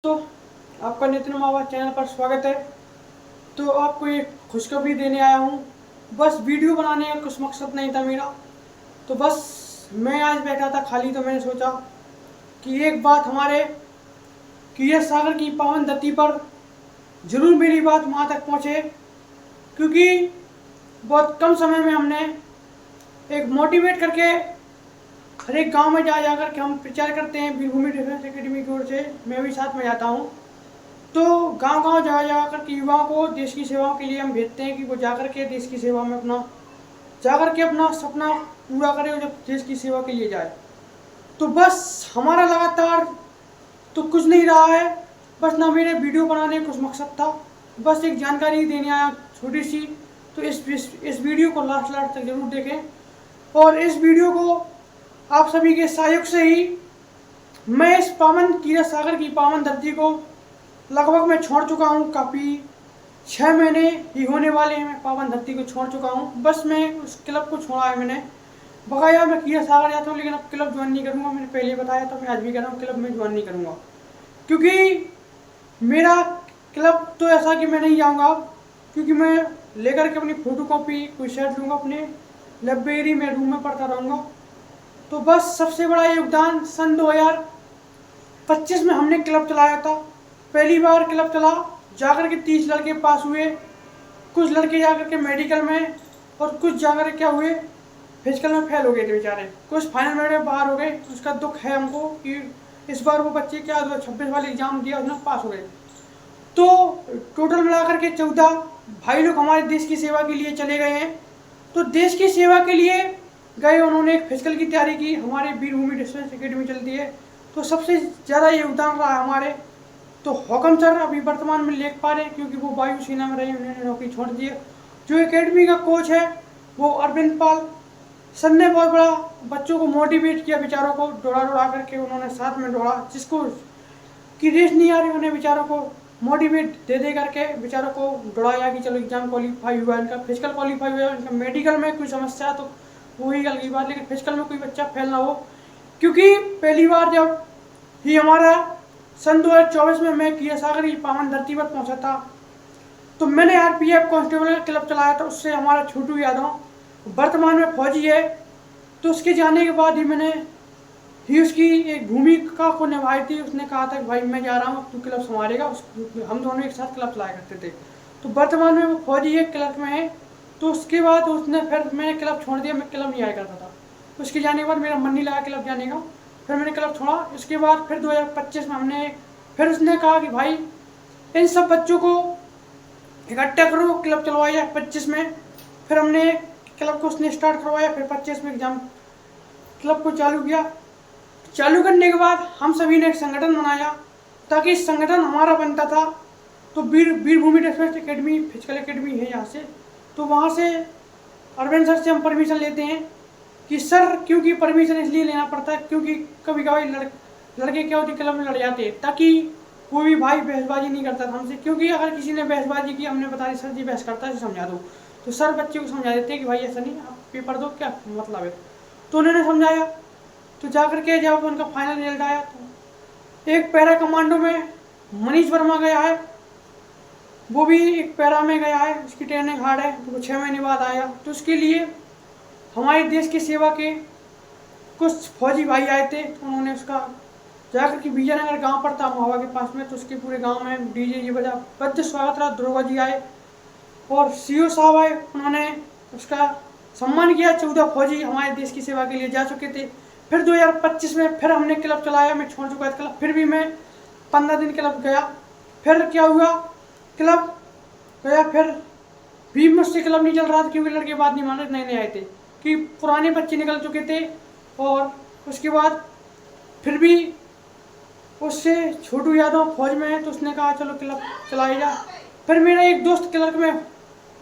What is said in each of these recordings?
तो आपका नितिन मावा चैनल पर स्वागत है। तो आपको एक खुशखबरी देने आया हूँ। बस वीडियो बनाने का कुछ मकसद नहीं था मेरा। तो बस मैं आज बैठा था खाली, तो मैंने सोचा कि एक बात हमारे क्षीर सागर की पावन धरती पर ज़रूर मेरी बात वहाँ तक पहुँचे, क्योंकि बहुत कम समय में हमने एक मोटिवेट करके हर एक गांव में जा कर के हम प्रचार करते हैं। वीरभूमि डिफेंस एकेडमी की ओर से मैं भी साथ में जाता हूँ। तो गांव गांव जा कर के युवाओं को देश की सेवाओं के लिए हम भेजते हैं कि वो जाकर के देश की सेवा में जाकर के अपना सपना पूरा करे और जब देश की सेवा के लिए जाए। तो बस हमारा लगातार तो कुछ नहीं रहा है, बस ना मेरे वीडियो बनाने का कुछ मकसद था, बस एक जानकारी देने आया छोटी सी। तो इस वीडियो को लास्ट तक जरूर देखें, और इस वीडियो को आप सभी के सहयोग से ही मैं इस पावन क्षीर सागर की पावन धरती को लगभग मैं छोड़ चुका हूँ। काफ़ी 6 महीने ही होने वाले हैं मैं पावन धरती को छोड़ चुका हूँ। बस मैं उस क्लब को छोड़ा है मैंने। बकाया मैं क्षीर सागर जाता हूँ, लेकिन अब क्लब ज्वाइन नहीं करूँगा। मैंने पहले बताया था, मैं आज भी कह रहा हूँ, क्लब में ज्वाइन नहीं करूँगा, क्योंकि मेरा क्लब तो ऐसा कि मैं नहीं जाऊँगा, क्योंकि मैं लेकर के अपनी फ़ोटो कॉपी कोई सेट लूँगा, अपने लाइब्रेरी में रूम में पढ़ता रहूँगा। तो बस सबसे बड़ा योगदान सन 2025 में हमने क्लब चलाया था। पहली बार क्लब चला, जाकर के 30 लड़के पास हुए। कुछ लड़के जाकर के मेडिकल में, और कुछ जाकर क्या हुए, फिजिकल में फेल हो गए थे बेचारे। कुछ फाइनल में बाहर हो गए। उसका दुख है हमको कि इस बार वो बच्चे क्या 2026 वाले एग्जाम दिया, उसमें पास हो गए। तो टोटल मिलाकर के 14 भाई लोग हमारे देश की सेवा के लिए चले गए हैं। तो देश की सेवा के लिए गए, उन्होंने एक फिजिकल की तैयारी की, हमारे वीरभूमि डिफेंस एकेडमी चलती है। तो सबसे ज़्यादा योगदान रहा हमारे तो हौकम सर अभी वर्तमान में लिख पा रहे हैं, क्योंकि वो वायुसेना में रहे, उन्होंने नौकरी छोड़ दी है। जो एकेडमी का कोच है वो अरविंद पाल सर ने बहुत बड़ा बच्चों को मोटिवेट किया, बेचारों को दौड़ा करके उन्होंने साथ में दौड़ा, जिसको की रेस नहीं आ रही उन्हें बेचारों को मोटिवेट दे करके बेचारों को दौड़ाया कि चलो एग्जाम क्वालिफाई हुआ, इनका फिजिकल क्वालिफाई हुआ, इनका मेडिकल में कोई समस्या तो वही अलग की बात, लेकिन फिजिकल में कोई बच्चा फेल ना हो। क्योंकि पहली बार जब ही हमारा सन 2024 में मैं क्षीर सागर की पावन धरती पर पहुंचा था, तो मैंने आरपीएफ कांस्टेबल का क्लब चलाया था। उससे हमारा छोटू यादव वर्तमान में फौजी है। तो उसके जाने के बाद ही मैंने ही उसकी एक भूमिका को निभाई थी। उसने कहा था कि भाई मैं जा रहा हूँ, तू क्लब संभालेगा। हम दोनों एक साथ क्लब चलाया करते थे। तो वर्तमान में वो फौजी है, क्लब में है। तो उसके बाद उसने फिर मैंने क्लब छोड़ दिया, मैं क्लब नहीं आया करता था। उसके जाने के बाद मेरा मन नहीं लगा क्लब जाने का, फिर मैंने क्लब छोड़ा। इसके बाद फिर 2025 में हमने फिर उसने कहा कि भाई इन सब बच्चों को इकट्ठा करो, क्लब चलवाया 25 में। फिर हमने क्लब को उसने स्टार्ट करवाया, फिर 25 में एग्जाम क्लब को चालू किया। चालू करने के बाद हम सभी ने एक संगठन बनाया, ताकि संगठन हमारा बनता था। तो वीरभूमि डिफेंस एकेडमी फिजिकल एकेडमी है यहाँ से। तो वहाँ से अरविंद सर से हम परमिशन लेते हैं कि सर, क्योंकि परमिशन इसलिए लेना पड़ता है क्योंकि कभी कभी लड़के क्या होती क्लब में लड़ जाते, ताकि कोई भी भाई बहसबाजी नहीं करता था हमसे। क्योंकि अगर किसी ने बहसबाजी की, हमने बता दी सर जी बहस करता है, समझा दो, तो सर बच्चे को समझा देते हैं कि भाई ऐसा नहीं, आप पेपर दो, क्या मतलब है। तो उन्होंने समझाया। तो जाकर के जब उनका फाइनल रिजल्ट आया, तो एक पैरा कमांडो में मनीष वर्मा गया है, वो भी एक पैरा में गया है, उसकी ट्रेनिंग हार्ड है, तो वो 6 महीने बाद आया। तो उसके लिए हमारे देश की सेवा के कुछ फौजी भाई आए थे। तो उन्होंने उसका जाकर के विजयनगर गांव पड़ता महुआ के पास में, तो उसके पूरे गांव में डीजे ये बजा, भव्य स्वागत रहा। दुर्गा जी आए और सीओ साहब आए, उन्होंने उसका सम्मान किया। 14 फौजी हमारे देश की सेवा के लिए जा चुके थे। फिर 2025 में फिर हमने क्लब चलाया, मैं छोड़ चुका था क्लब, फिर भी मैं 15 दिन क्लब गया। फिर क्या हुआ, क्लब गया, फिर भी मुझसे क्लब नहीं चल रहा था, क्योंकि लड़के बात नहीं मान रहे, नए नए आए थे, कि पुराने बच्चे निकल चुके थे। और उसके बाद फिर भी उससे छोटू यादव फौज में है, तो उसने कहा चलो क्लब चलाया जा। फिर मेरा एक दोस्त क्लर्क में,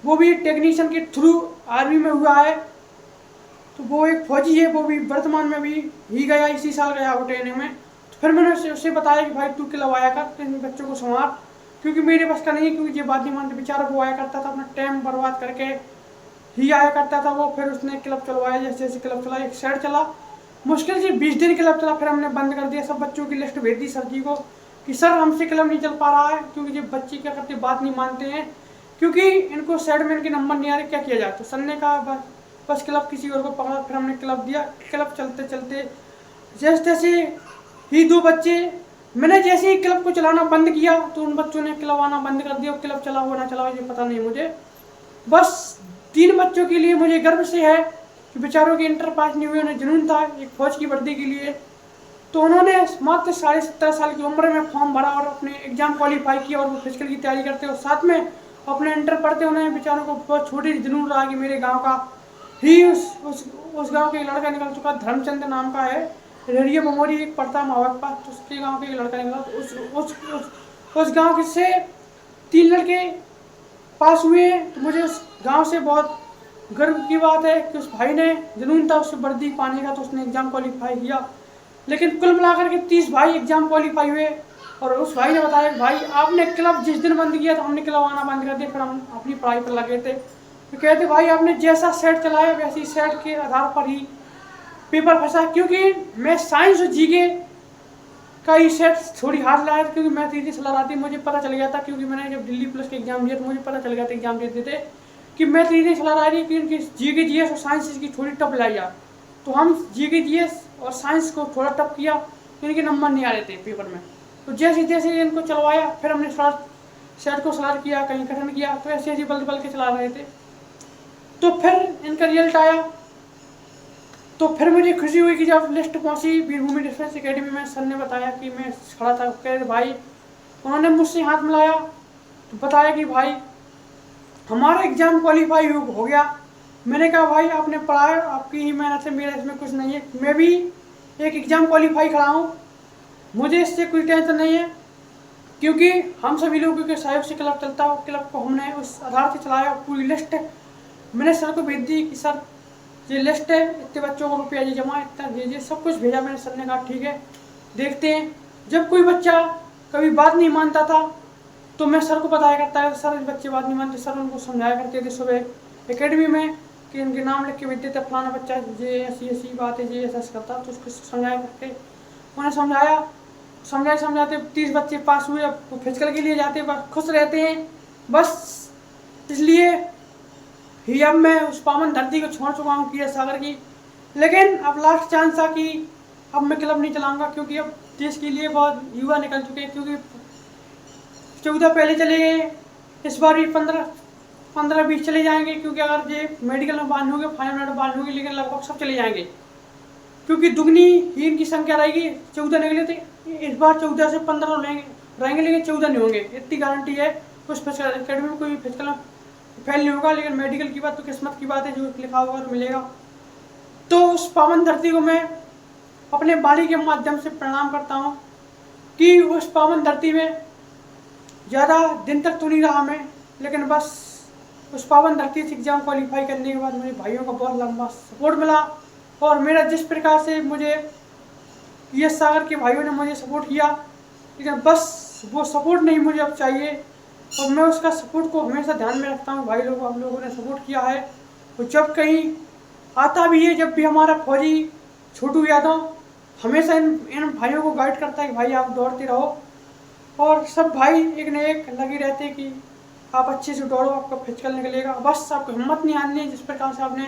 वो भी टेक्नीशियन के थ्रू आर्मी में हुआ है, तो वो एक फौजी है, वो भी वर्तमान में भी ही गया, इसी साल गया वो ट्रेनिंग में। तो फिर मैंने उससे बताया कि भाई तू क्लब आया कर, इन बच्चों को संभाल, क्योंकि मेरे बस का नहीं है, क्योंकि ये बात नहीं मानते बेचारा। वो आया करता था, अपना टाइम बर्बाद करके ही आया करता था वो। फिर उसने क्लब चलवाया, जैसे जैसे क्लब चला, एक साइड चला, मुश्किल से 20 दिन क्लब चला, फिर हमने बंद कर दिया। सब बच्चों की लिस्ट भेज दी सर जी को कि सर हमसे क्लब नहीं चल पा रहा है, क्योंकि जब बच्चे क्या करते बात नहीं मानते हैं, क्योंकि इनको साइड में इनके नंबर नहीं आ रहे, क्या किया जाए। तो सर ने कहा बस क्लब किसी और को पकड़ा, फिर हमने क्लब दिया। क्लब चलते चलते जैसे तैसे ही 2 बच्चे, मैंने जैसे ही क्लब को चलाना बंद किया तो उन बच्चों ने क्लब आना बंद कर दिया। क्लब चला हो ना चला हो ये पता नहीं मुझे, बस 3 बच्चों के लिए मुझे गर्व से है कि बेचारों की इंटर पास नहीं हुई, उन्हें जुनून था एक फौज की वर्दी के लिए। तो उन्होंने मात्र 17.5 साल की उम्र में फॉर्म भरा और अपने एग्जाम क्वालिफाई किया, और वो फिजिकल की तैयारी करते और साथ में अपने इंटर पढ़ते। उन्हें बेचारों को बहुत छोटी जुनून रहा कि मेरे गांव का ही उस गांव के एक लड़का निकल चुका, धर्मचंद नाम का है, रेडियो मेमोरी एक पढ़ता मावा के पास, तो उसके गाँव के एक लड़का निकला। तो उस गाँव से 3 लड़के पास हुए। तो मुझे उस गांव से बहुत गर्व की बात है कि उस भाई ने जुनून था उससे वर्दी पाने का, तो उसने एग्जाम क्वालिफाई किया। लेकिन कुल मिलाकर के 30 भाई एग्जाम क्वालिफाई हुए। और उस भाई ने बताया भाई आपने क्लब जिस दिन बंद किया तो हमने क्लब आना बंद कर दिया, फिर हम अपनी पढ़ाई पर लगे थे। तो कहते भाई आपने जैसा सेट चलाया वैसी सेट के आधार पर ही पेपर फंसा, क्योंकि मैं साइंस और जीके का ही सेट थोड़ी हार्ड लाया, क्योंकि मैथ इतनी सलाह आती मुझे पता चल गया था, क्योंकि मैंने जब दिल्ली पुलिस के एग्जाम दिया तो मुझे पता चल गया था एग्जाम देते थे कि मैथ इतनी सलाह आ रही है कि इनकी जीके जीएस और साइंस की थोड़ी टफ लाई यार। तो हम जीके जीएस और साइंस को थोड़ा टफ किया, इनके नंबर नहीं आ रहे थे पेपर में। तो जैसे जैसे इनको चलवाया, फिर हमने सेट को सलाह किया, कहीं कठिन किया, तो ऐसे ऐसे बल के चला रहे थे। तो फिर इनका रिजल्ट आया, तो फिर मुझे खुशी हुई कि जब लिस्ट पहुंची वीरभूमि डिफेंस एकेडमी में, सर ने बताया कि मैं खड़ा था, कह रहे भाई, उन्होंने मुझसे हाथ मिलाया तो बताया कि भाई हमारा एग्जाम क्वालिफाई हो गया। मैंने कहा भाई आपने पढ़ा है, आपकी ही मेहनत है, मेरा इसमें कुछ नहीं है, मैं भी एक एग्जाम क्वालिफाई खड़ा हूँ, मुझे इससे कोई टेंशन नहीं है, क्योंकि हम सभी लोगों के सहयोग से क्लब चलता है। क्लब को हमने उस आधार से चलाया, पूरी लिस्ट मैंने सर को भेज दी कि सर ये लिस्ट है, इतने बच्चों को रुपया ये जमा, इतना दीजिए, सब कुछ भेजा मैंने। सर ने कहा ठीक है देखते हैं। जब कोई बच्चा कभी बात नहीं मानता था तो मैं सर को बताया करता है, सर बच्चे बात नहीं मानते, सर उनको समझाया करते थे सुबह एकेडमी में कि उनके नाम लिख के भेजते थे, फलाना बच्चा ये ऐसी बात है, ये ऐसा करता, तो उसको समझाया करके उन्हें समझाते 30 बच्चे पास हुए। अब वो फिजिकल के लिए जाते, बस खुश रहते हैं, बस इसलिए ही अब मैं उस पावन धरती को छोड़ चुका हूँ किया सागर की। लेकिन अब लास्ट चांस था कि अब मैं क्लब नहीं चलाऊंगा, क्योंकि अब देश के लिए बहुत युवा निकल चुके हैं, क्योंकि 14 पहले चले गए, इस बार भी 15-20 चले जाएंगे, क्योंकि अगर ये मेडिकल में बांध होंगे, फाइनल में बांध होंगे, लेकिन लगभग सब चले जाएंगे, क्योंकि दुगनी ही इनकी संख्या रहेगी। 14 निकले थे, इस बार 14 से 15 रहेंगे, लेकिन 14 नहीं होंगे, इतनी गारंटी है। उस अकेडमी में कोई फिजिकल में फेल नहीं होगा, लेकिन मेडिकल की बात तो किस्मत की बात है, जो लिखा होगा तो मिलेगा। तो उस पावन धरती को मैं अपने बाड़ी के माध्यम से प्रणाम करता हूँ कि उस पावन धरती में ज़्यादा दिन तक तो नहीं रहा मैं, लेकिन बस उस पावन धरती से एग्जाम क्वालिफाई करने के बाद मेरे भाइयों का बहुत लंबा सपोर्ट मिला, और मेरा जिस प्रकार से मुझे ये सागर के भाइयों ने मुझे सपोर्ट किया, लेकिन बस वो सपोर्ट नहीं मुझे अब चाहिए, और मैं उसका सपोर्ट को हमेशा ध्यान में रखता हूँ। भाई लोगों, हम लोगों ने सपोर्ट किया है, और जब कहीं आता भी है, जब भी हमारा फौजी छोटू यादव हमेशा इन भाइयों को गाइड करता है कि भाई आप दौड़ते रहो, और सब भाई एक न एक लगे रहते हैं कि आप अच्छे से दौड़ो, आपका फिजिकल निकलेगा। बस आपको हिम्मत नहीं आनी है, जिस प्रकार से आपने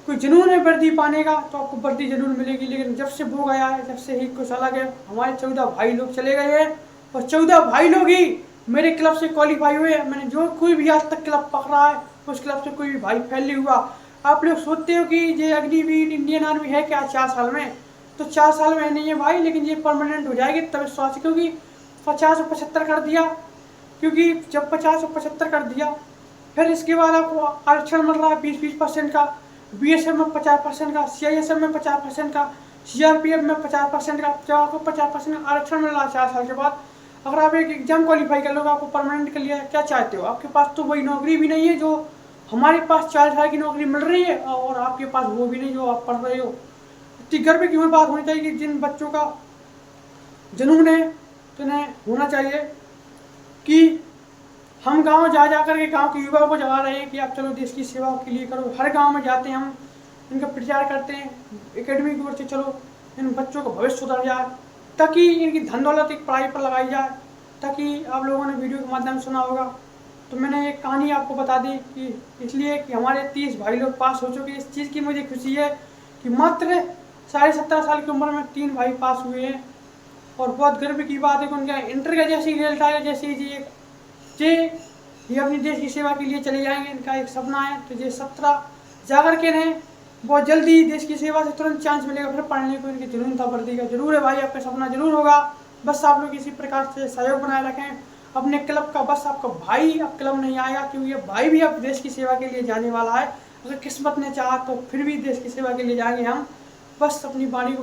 कोई जुनून है वर्दी पाने का तो आपको वर्दी जरूर मिलेगी। लेकिन जब से वो गया है, जब से ही कुछ अलग है, हमारे 14 भाई लोग चले गए हैं, और 14 भाई लोग ही मेरे क्लब से क्वालिफाई हुए। मैंने जो कोई भी आज तक क्लब पकड़ा है, उस क्लब से कोई भी भाई फेल नहीं हुआ। आप लोग सोचते हो कि ये अग्निवीर इंडियन आर्मी है क्या 4 साल में, तो 4 साल में नहीं है भाई, लेकिन ये परमानेंट हो जाएगी तब विश्वास, क्योंकि 50 और 75 कर दिया, क्योंकि जब 50 और 75 कर दिया, फिर इसके बाद आपको आरक्षण मिल रहा है 20% का, बीएसएफ में 50% का, सीआईएसएफ में 50% का, सीआरपीएफ में 50% का, जब आपको 50% आरक्षण मिल रहा है 4 साल के बाद। अगर आप एक एग्जाम क्वालिफाई कर लोगे, आपको परमानेंट कर लिया, क्या चाहते हो? आपके पास तो वही नौकरी भी नहीं है जो हमारे पास 4 साल की नौकरी मिल रही है, और आपके पास वो भी नहीं जो आप पढ़ रहे हो। इतनी गर्व की बात होनी चाहिए कि जिन बच्चों का जुनून है, तो इन्हें होना चाहिए कि हम गांव जा कर के गांव के युवाओं को जगा रहे हैं कि आप चलो देश की सेवा के लिए करो। हर गांव में जाते हैं हम, इनका प्रचार करते हैं एकेडमी की ओर से, चलो इन बच्चों का भविष्य सुधर जाए, ताकि इनकी धन दौलत एक पढ़ाई पर लगाई जाए। ताकि आप लोगों ने वीडियो के माध्यम से सुना होगा, तो मैंने एक कहानी आपको बता दी कि इसलिए कि हमारे 30 भाई लोग पास हो चुके। इस चीज़ की मुझे खुशी है कि मात्र 17.5 साल की उम्र में 3 भाई पास हुए हैं। और बहुत गर्व की बात है कि उनका इंटर का जैसे रिजल्ट आया, जैसे ये अपनी देश की सेवा के लिए चले जाएंगे, इनका एक सपना है। तो ये 17 जाकर के रहें, बहुत जल्दी देश की सेवा से तुरंत चांस मिलेगा, फिर पढ़ने को इनकी जरूर वर्दी का जरूर है भाई, आपका सपना जरूर होगा। बस आप लोग इसी प्रकार से सहयोग बनाए रखें अपने क्लब का। बस आपका भाई अब क्लब नहीं आएगा, क्योंकि ये भाई भी अब देश की सेवा के लिए जाने वाला है। अगर किस्मत ने चाहा तो फिर भी देश की सेवा के लिए जाएंगे हम। बस अपनी वाणी को